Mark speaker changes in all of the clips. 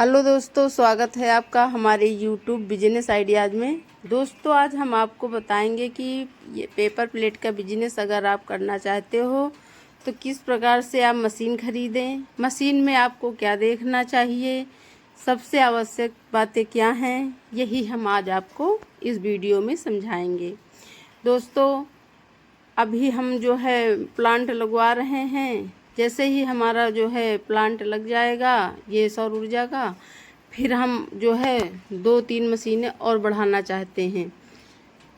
Speaker 1: Hello दोस्तों, स्वागत है आपका हमारे यूट्यूब बिजनेस आइडियाज़ में। दोस्तों, आज हम आपको बताएंगे कि ये पेपर प्लेट का बिजनेस अगर आप करना चाहते हो तो किस प्रकार से आप मशीन खरीदें, मशीन में आपको क्या देखना चाहिए, सबसे आवश्यक बातें क्या हैं, यही हम आज आपको इस वीडियो में समझाएंगे। दोस्तों, अभी हम जो है प्लांट लगवा रहे हैं। जैसे ही हमारा जो है प्लांट लग जाएगा ये सौर ऊर्जा का, फिर हम जो है 2-3 मशीनें और बढ़ाना चाहते हैं।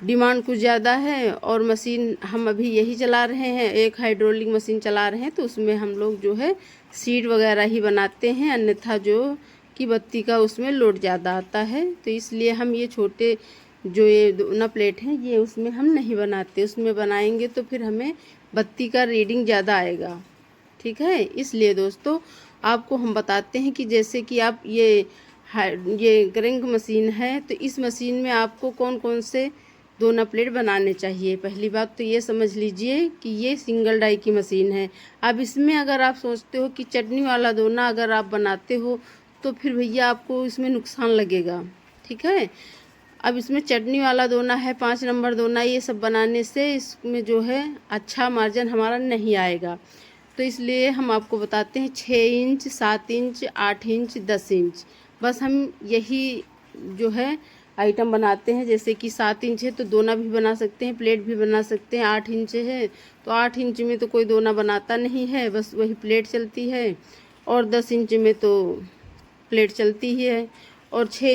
Speaker 1: डिमांड कुछ ज़्यादा है और मशीन हम अभी यही चला रहे हैं, एक हाइड्रोलिक मशीन चला रहे हैं, तो उसमें हम लोग जो है सीट वगैरह ही बनाते हैं, अन्यथा जो कि बत्ती का उसमें लोड ज़्यादा आता है। तो इसलिए हम ये छोटे जो ये दोना प्लेट हैं ये उसमें हम नहीं बनाते। उसमें बनाएंगे तो फिर हमें बत्ती का रीडिंग ज़्यादा आएगा, ठीक है। इसलिए दोस्तों आपको हम बताते हैं कि जैसे कि आप ये ग्रिंग मशीन है, तो इस मशीन में आपको कौन कौन से दोना प्लेट बनाने चाहिए। पहली बात तो ये समझ लीजिए कि ये सिंगल डाई की मशीन है। अब इसमें अगर आप सोचते हो कि चटनी वाला दोना अगर आप बनाते हो तो फिर भैया आपको इसमें नुकसान लगेगा, ठीक है। अब इसमें चटनी वाला दोना है, 5 नंबर दोना, ये सब बनाने से इसमें जो है अच्छा मार्जिन हमारा नहीं आएगा। तो इसलिए हम आपको बताते हैं 6 इंच, 7 इंच, 8 इंच, 10 इंच, बस हम यही जो है आइटम बनाते हैं। जैसे कि 7 इंच है तो दोना भी बना सकते हैं, प्लेट भी बना सकते हैं। 8 इंच है तो 8 इंच में तो कोई दोना बनाता नहीं है, बस वही प्लेट चलती है। और 10 इंच में तो प्लेट चलती ही है। और 6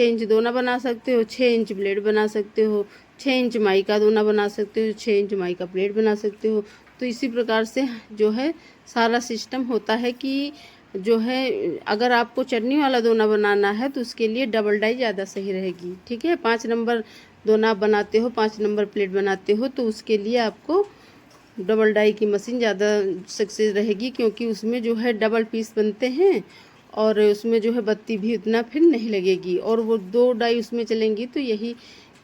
Speaker 1: इंच दोना बना सकते हो, 6 इंच प्लेट बना सकते हो, 6 इंच माई का दोना बना सकते हो, 6 इंच माई का प्लेट बना सकते हो। तो इसी प्रकार से जो है सारा सिस्टम होता है कि जो है अगर आपको चटनी वाला दोना बनाना है तो उसके लिए डबल डाई ज़्यादा सही रहेगी, ठीक है। 5 नंबर दोना बनाते हो, 5 नंबर प्लेट बनाते हो, तो उसके लिए आपको डबल डाई की मशीन ज़्यादा सक्सेस रहेगी, क्योंकि उसमें जो है डबल पीस बनते हैं और उसमें जो है बत्ती भी उतना फिर नहीं लगेगी और वो 2 डाई उसमें चलेंगी। तो यही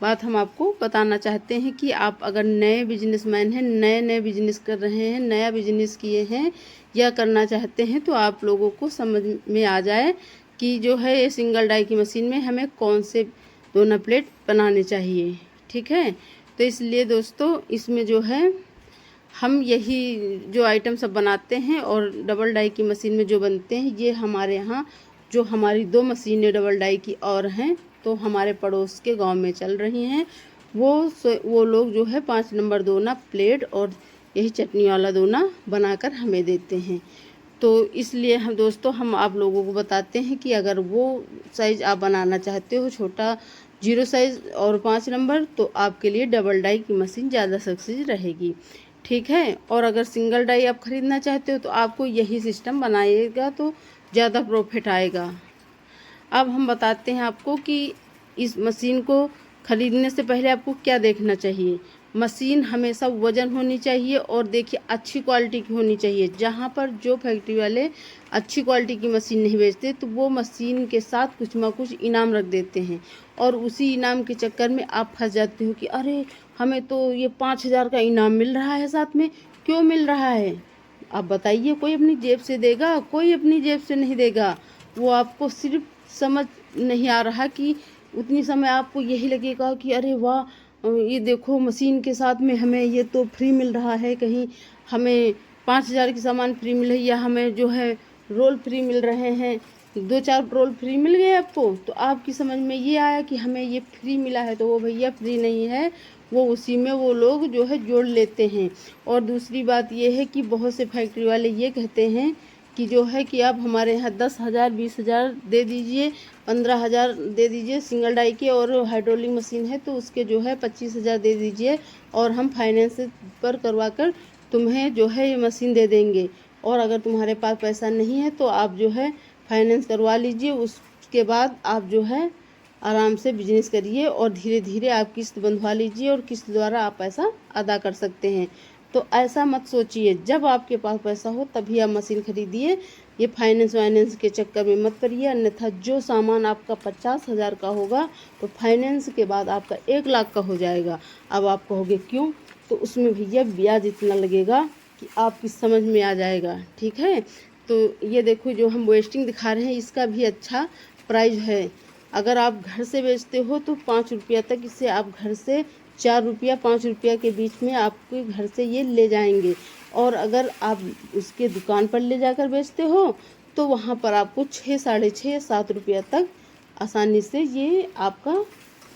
Speaker 1: बात हम आपको बताना चाहते हैं कि आप अगर नए बिजनेसमैन हैं, नए बिजनेस कर रहे हैं, नया बिजनेस किए हैं या करना चाहते हैं, तो आप लोगों को समझ में आ जाए कि जो है ये सिंगल डाई की मशीन में हमें कौन से दोना प्लेट बनाने चाहिए, ठीक है। तो इसलिए दोस्तों इसमें जो है हम यही जो आइटम सब बनाते हैं और डबल डाई की मशीन में जो बनते हैं, ये हमारे यहाँ जो हमारी 2 मशीनें डबल डाई की और हैं, तो हमारे पड़ोस के गांव में चल रही हैं। वो लोग जो है 5 नंबर दोना प्लेट और यही चटनी वाला दोना बनाकर हमें देते हैं। तो इसलिए हम दोस्तों हम आप लोगों को बताते हैं कि अगर वो साइज़ आप बनाना चाहते हो छोटा 0 साइज़ और 5 नंबर, तो आपके लिए डबल डाई की मशीन ज़्यादा सक्सेस रहेगी, ठीक है। और अगर सिंगल डाई आप ख़रीदना चाहते हो तो आपको यही सिस्टम बनाइएगा तो ज़्यादा प्रॉफिट आएगा। अब हम बताते हैं आपको कि इस मशीन को ख़रीदने से पहले आपको क्या देखना चाहिए। मशीन हमेशा वज़न होनी चाहिए और देखिए अच्छी क्वालिटी की होनी चाहिए। जहाँ पर जो फैक्ट्री वाले अच्छी क्वालिटी की मशीन नहीं बेचते तो वो मशीन के साथ कुछ ना कुछ इनाम रख देते हैं और उसी इनाम के चक्कर में आप फंस जाते हो कि अरे हमें तो ये 5,000 का इनाम मिल रहा है, साथ में क्यों मिल रहा है। आप बताइए, कोई अपनी जेब से देगा? कोई अपनी जेब से नहीं देगा। वो आपको सिर्फ समझ नहीं आ रहा कि उतनी समय आपको यही लगेगा कि अरे वाह, ये देखो मशीन के साथ में हमें ये तो फ्री मिल रहा है, कहीं हमें 5,000 की सामान फ्री मिल रही है, हमें जो है रोल फ्री मिल रहे हैं, 2-4 रोल फ्री मिल गए आपको, तो आपकी समझ में ये आया कि हमें ये फ्री मिला है। तो वो भैया फ्री नहीं है, वो उसी में वो लोग जो है जोड़ लेते हैं। और दूसरी बात ये है कि बहुत से फैक्ट्री वाले ये कहते हैं कि जो है कि आप हमारे यहाँ 10,000 20,000 दे दीजिए, 15,000 दे दीजिए सिंगल डाई के, और हाइड्रोलिक मशीन है तो उसके जो है 25,000 दे दीजिए और हम फाइनेंस पर करवा कर तुम्हें जो है ये मशीन दे देंगे। और अगर तुम्हारे पास पैसा नहीं है तो आप जो है फाइनेंस करवा लीजिए, उसके बाद आप जो है आराम से बिजनेस करिए और धीरे धीरे आप किस्त बंधवा लीजिए और किस्त द्वारा आप पैसा अदा कर सकते हैं। तो ऐसा मत सोचिए, जब आपके पास पैसा हो तभी आप मशीन खरीदिए, ये फाइनेंस वाइनेंस के चक्कर में मत पड़िए। अन्यथा जो सामान आपका 50,000 का होगा तो फाइनेंस के बाद आपका 1,00,000 का हो जाएगा। अब आप कहोगे क्यों, तो उसमें भैया ब्याज इतना लगेगा कि आपकी समझ में आ जाएगा, ठीक है। तो ये देखो जो हम वेस्टिंग दिखा रहे हैं इसका भी अच्छा प्राइस है। अगर आप घर से बेचते हो तो 5 रुपया तक इसे आप घर से 4 रुपया 5 रुपया के बीच में आपके घर से ये ले जाएंगे। और अगर आप उसके दुकान पर ले जाकर बेचते हो तो वहाँ पर आपको 6, साढ़े 6, 7 रुपया तक आसानी से ये आपका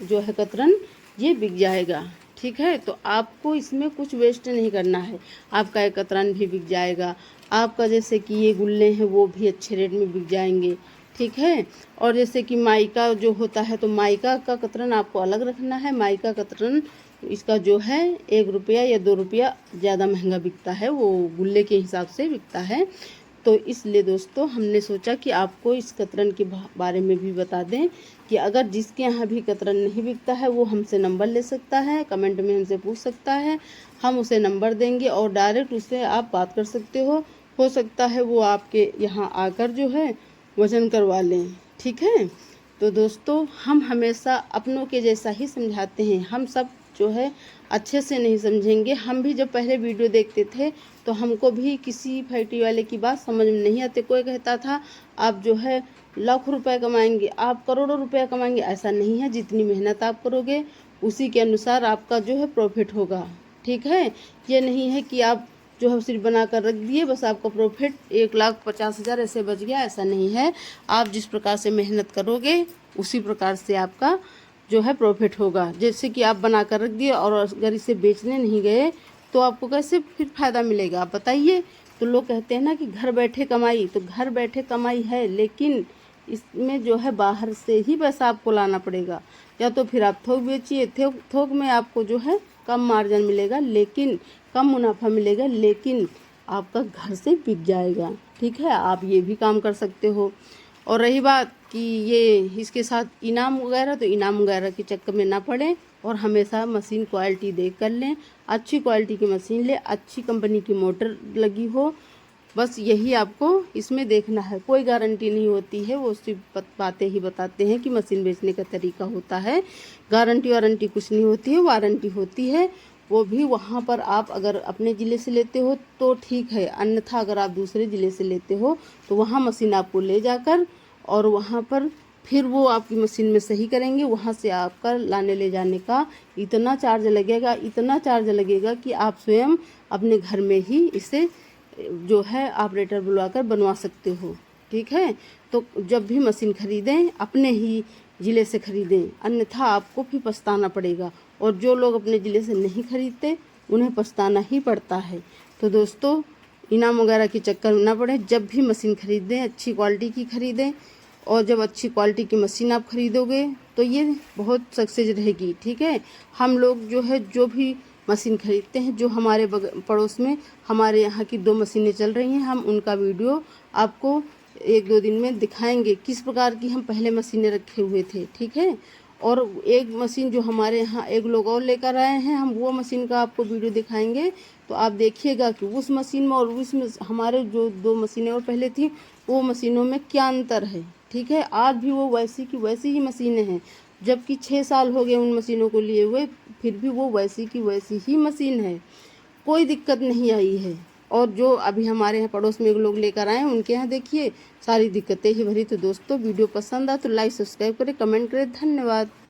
Speaker 1: जो है कतरन ये बिक जाएगा। ठीक है, तो आपको इसमें कुछ वेस्ट नहीं करना है, आपका ये कतरन भी बिक जाएगा। आपका जैसे कि ये गुल्ले हैं वो भी अच्छे रेट में बिक जाएंगे। ठीक है, और जैसे कि माइका जो होता है तो माइका का कतरन आपको अलग रखना है। माइका कतरन इसका जो है 1 रुपया या 2 रुपया ज़्यादा महंगा बिकता है, वो गुल्ले के हिसाब से बिकता है। तो इसलिए दोस्तों हमने सोचा कि आपको इस कतरन के बारे में भी बता दें कि अगर जिसके यहाँ भी कतरन नहीं बिकता है वो हमसे नंबर ले सकता है, कमेंट में हमसे पूछ सकता है, हम उसे नंबर देंगे और डायरेक्ट उससे आप बात कर सकते हो सकता है वो आपके यहाँ आकर जो है वज़न करवा लें। ठीक है, तो दोस्तों हम हमेशा अपनों के जैसा ही समझाते हैं, हम सब जो है अच्छे से नहीं समझेंगे। हम भी जब पहले वीडियो देखते थे तो हमको भी किसी फैक्ट्री वाले की बात समझ में नहीं आती। कोई कहता था आप जो है लाखों रुपए कमाएंगे, आप करोड़ों रुपया कमाएंगे। ऐसा नहीं है, जितनी मेहनत आप करोगे उसी के अनुसार आपका जो है प्रॉफिट होगा। ठीक है, ये नहीं है कि आप जो है सिर्फ बना कर रख दिए बस आपका प्रॉफिट 1,50,000 ऐसे बच गया, ऐसा नहीं है। आप जिस प्रकार से मेहनत करोगे उसी प्रकार से आपका जो है प्रॉफिट होगा। जैसे कि आप बना कर रख दिए और अगर इसे बेचने नहीं गए तो आपको कैसे फिर फ़ायदा मिलेगा, आप बताइए। तो लोग कहते हैं ना कि घर बैठे कमाई, तो घर बैठे कमाई है, लेकिन इसमें जो है बाहर से ही पैसा आपको लाना पड़ेगा। या तो फिर आप थोक बेचिए, थोक में आपको जो है कम मार्जिन मिलेगा, लेकिन कम मुनाफा मिलेगा, लेकिन आपका घर से बिक जाएगा। ठीक है, आप ये भी काम कर सकते हो। और रही बात कि ये इसके साथ इनाम वगैरह, तो इनाम वगैरह के चक्कर में ना पड़े और हमेशा मशीन क्वालिटी देख कर लें। अच्छी क्वालिटी की मशीन लें, अच्छी कंपनी की मोटर लगी हो, बस यही आपको इसमें देखना है। कोई गारंटी नहीं होती है, वो सिर्फ बातें ही बताते हैं कि मशीन बेचने का तरीका होता है। गारंटी वारंटी कुछ नहीं होती है, वारंटी होती है, वो भी वहाँ पर आप अगर अपने ज़िले से लेते हो तो ठीक है, अन्यथा अगर आप दूसरे ज़िले से लेते हो तो वहाँ मशीन आपको ले जाकर और वहाँ पर फिर वो आपकी मशीन में सही करेंगे। वहाँ से आपका लाने ले जाने का इतना चार्ज लगेगा कि आप स्वयं अपने घर में ही इसे जो है ऑपरेटर बुलवाकर बनवा सकते हो। ठीक है, तो जब भी मशीन खरीदें अपने ही ज़िले से खरीदें, अन्यथा आपको फिर पछताना पड़ेगा। और जो लोग अपने ज़िले से नहीं खरीदते उन्हें पछताना ही पड़ता है। तो दोस्तों इनाम वगैरह के चक्कर में ना पड़े, जब भी मशीन खरीदें अच्छी क्वालिटी की खरीदें। और जब अच्छी क्वालिटी की मशीन आप खरीदोगे तो ये बहुत सक्सेस रहेगी। ठीक है, हम लोग जो है जो भी मशीन खरीदते हैं, जो हमारे पड़ोस में हमारे यहाँ की 2 मशीनें चल रही हैं, हम उनका वीडियो आपको 1-2 दिन में दिखाएंगे किस प्रकार की हम पहले मशीनें रखे हुए थे। ठीक है, और एक मशीन जो हमारे यहाँ एक लोग और लेकर आए हैं, हम वो मशीन का आपको वीडियो दिखाएंगे। तो आप देखिएगा कि उस मशीन में और उसमें हमारे जो 2 मशीनें और पहले थी वो मशीनों में क्या अंतर है। ठीक है, आज भी वो वैसी की वैसी ही मशीनें हैं, जबकि 6 साल हो गए उन मशीनों को लिए हुए, फिर भी वो वैसी की वैसी ही मशीन है, कोई दिक्कत नहीं आई है। और जो अभी हमारे यहाँ पड़ोस में एक लोग लेकर आए हैं उनके यहाँ देखिए सारी दिक्कतें ही भरी। तो दोस्तों वीडियो पसंद आए तो लाइक सब्सक्राइब करें, कमेंट करें। धन्यवाद।